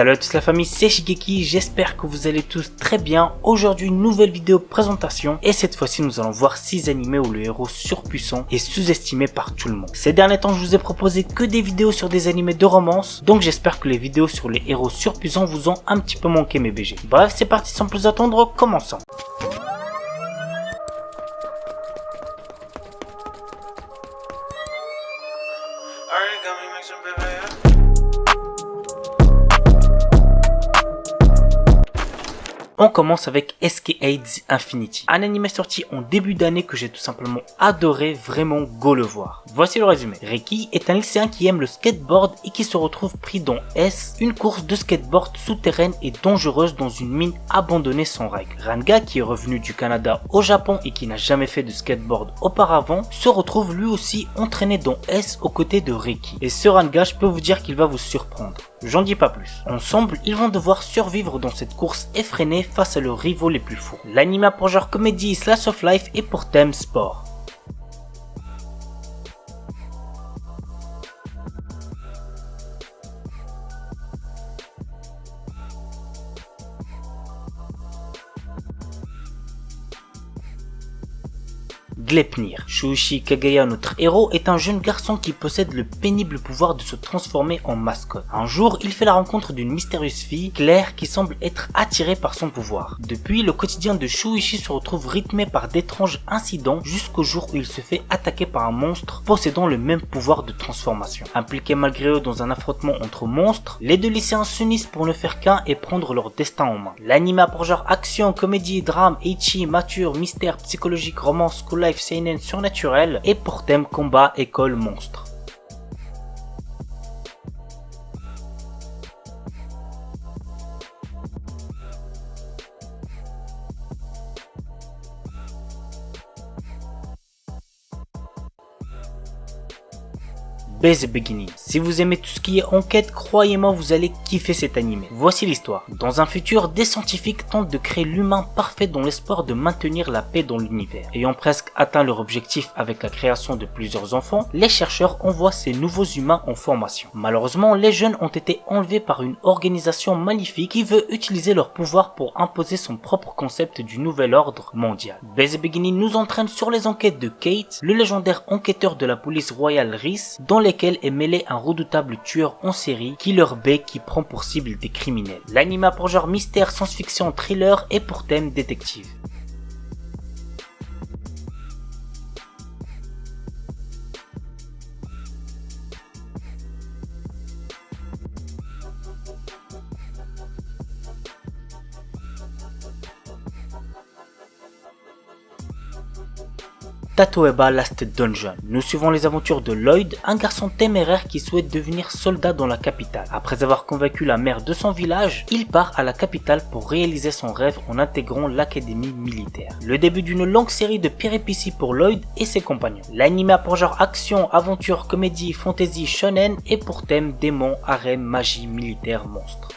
Salut à tous la famille, c'est Shigeki, j'espère que vous allez tous très bien. Aujourd'hui une nouvelle vidéo présentation et cette fois-ci nous allons voir 6 animés où le héros surpuissant est sous-estimé par tout le monde. Ces derniers temps je vous ai proposé que des vidéos sur des animés de romance, donc j'espère que les vidéos sur les héros surpuissants vous ont un petit peu manqué mes BG. Bref c'est parti sans plus attendre, commençons. On commence avec SK-8 Infinity, un anime sorti en début d'année que j'ai tout simplement adoré, vraiment go le voir. Voici le résumé. Reiki est un lycéen qui aime le skateboard et qui se retrouve pris dans S, une course de skateboard souterraine et dangereuse dans une mine abandonnée sans règles. Ranga, qui est revenu du Canada au Japon et qui n'a jamais fait de skateboard auparavant, se retrouve lui aussi entraîné dans S aux côtés de Reiki. Et ce Ranga, je peux vous dire qu'il va vous surprendre. J'en dis pas plus. Ensemble, ils vont devoir survivre dans cette course effrénée face à leurs rivaux les plus fous. L'anime a pour genre comédie slash of life et pour thème sport. Gleipnir. Shuichi Kagaya, notre héros, est un jeune garçon qui possède le pénible pouvoir de se transformer en mascotte. Un jour, il fait la rencontre d'une mystérieuse fille, Claire, qui semble être attirée par son pouvoir. Depuis, le quotidien de Shuichi se retrouve rythmé par d'étranges incidents jusqu'au jour où il se fait attaquer par un monstre possédant le même pouvoir de transformation. Impliqués malgré eux dans un affrontement entre monstres, les deux lycéens s'unissent pour ne faire qu'un et prendre leur destin en main. L'anime a pour genre action, comédie, drame, ecchi, mature, mystère, psychologique, romance, school life, seinen surnaturel et pour thème combat, école, monstre. Base Beginning. Si vous aimez tout ce qui est enquête, croyez-moi vous allez kiffer cet animé. Voici l'histoire. Dans un futur, des scientifiques tentent de créer l'humain parfait dans l'espoir de maintenir la paix dans l'univers. Ayant presque atteint leur objectif avec la création de plusieurs enfants, les chercheurs envoient ces nouveaux humains en formation. Malheureusement, les jeunes ont été enlevés par une organisation maléfique qui veut utiliser leur pouvoir pour imposer son propre concept du nouvel ordre mondial. Base Beginning nous entraîne sur les enquêtes de Kate, le légendaire enquêteur de la police royale Rhys, dans lesquels est mêlé un redoutable tueur en série, Killer Bey, qui prend pour cible des criminels. L'anime a pour genre mystère, science-fiction, thriller et pour thème détective. Tatoeba Last Dungeon. Nous suivons les aventures de Lloyd, un garçon téméraire qui souhaite devenir soldat dans la capitale. Après avoir convaincu la mère de son village, il part à la capitale pour réaliser son rêve en intégrant l'académie militaire. Le début d'une longue série de péripéties pour Lloyd et ses compagnons. L'anime a pour genre action, aventure, comédie, fantasy, shonen et pour thème démons, harem, magie, militaire, monstre.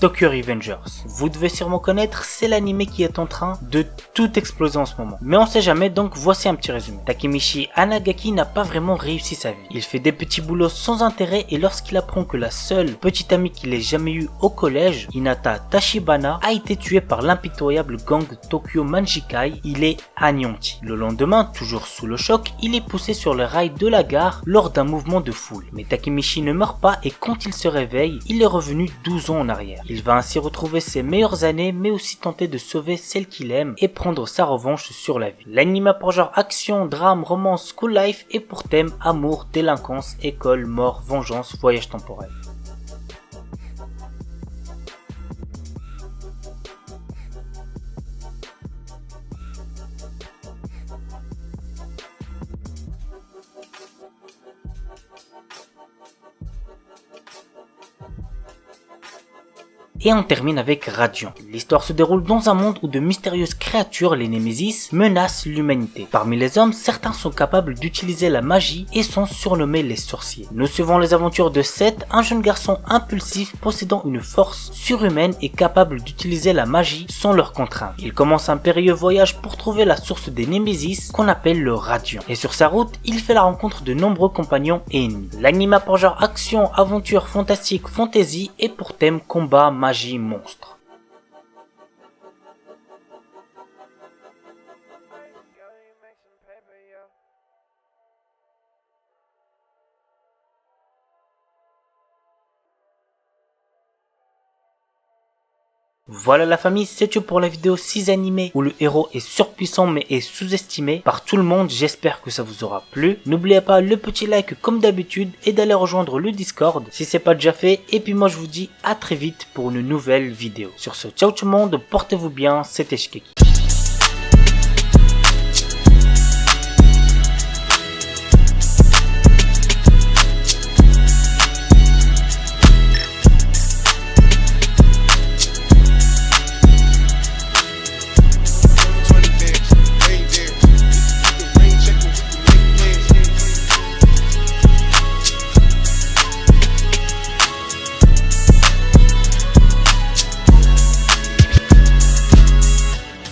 Tokyo Revengers. Vous devez sûrement connaître, c'est l'anime qui est en train de tout exploser en ce moment. Mais on sait jamais, donc voici un petit résumé. Takemichi Anagaki n'a pas vraiment réussi sa vie. Il fait des petits boulots sans intérêt et lorsqu'il apprend que la seule petite amie qu'il ait jamais eue au collège, Hinata Tachibana, a été tuée par l'impitoyable gang Tokyo Manjikai, il est anéanti. Le lendemain, toujours sous le choc, il est poussé sur les rails de la gare lors d'un mouvement de foule. Mais Takemichi ne meurt pas et quand il se réveille, il est revenu 12 ans en arrière. Il va ainsi retrouver ses meilleures années mais aussi tenter de sauver celle qu'il aime et prendre sa revanche sur la vie. L'anime a pour genre action, drame, romance, school life et pour thème amour, délinquance, école, mort, vengeance, voyage temporel. et on termine avec Radiant. L'histoire se déroule dans un monde où de mystérieuses créatures, les Némésis, menacent l'humanité. Parmi les hommes, certains sont capables d'utiliser la magie et sont surnommés les sorciers. Nous suivons les aventures de Seth, un jeune garçon impulsif possédant une force surhumaine et capable d'utiliser la magie sans leur contrainte. Il commence un périlleux voyage pour trouver la source des Némésis qu'on appelle le Radiant. Et sur sa route, il fait la rencontre de nombreux compagnons et ennemis. L'anime a pour genre action, aventure, fantastique, fantasy et pour thème combat, magie, monstre. Voilà la famille, c'est tout pour la vidéo 6 animés où le héros est surpuissant mais est sous-estimé par tout le monde. J'espère que ça vous aura plu. N'oubliez pas le petit like comme d'habitude et d'aller rejoindre le Discord si c'est pas déjà fait. Et puis moi je vous dis à très vite pour une nouvelle vidéo. Sur ce, ciao tout le monde, portez-vous bien, c'était Shikeki.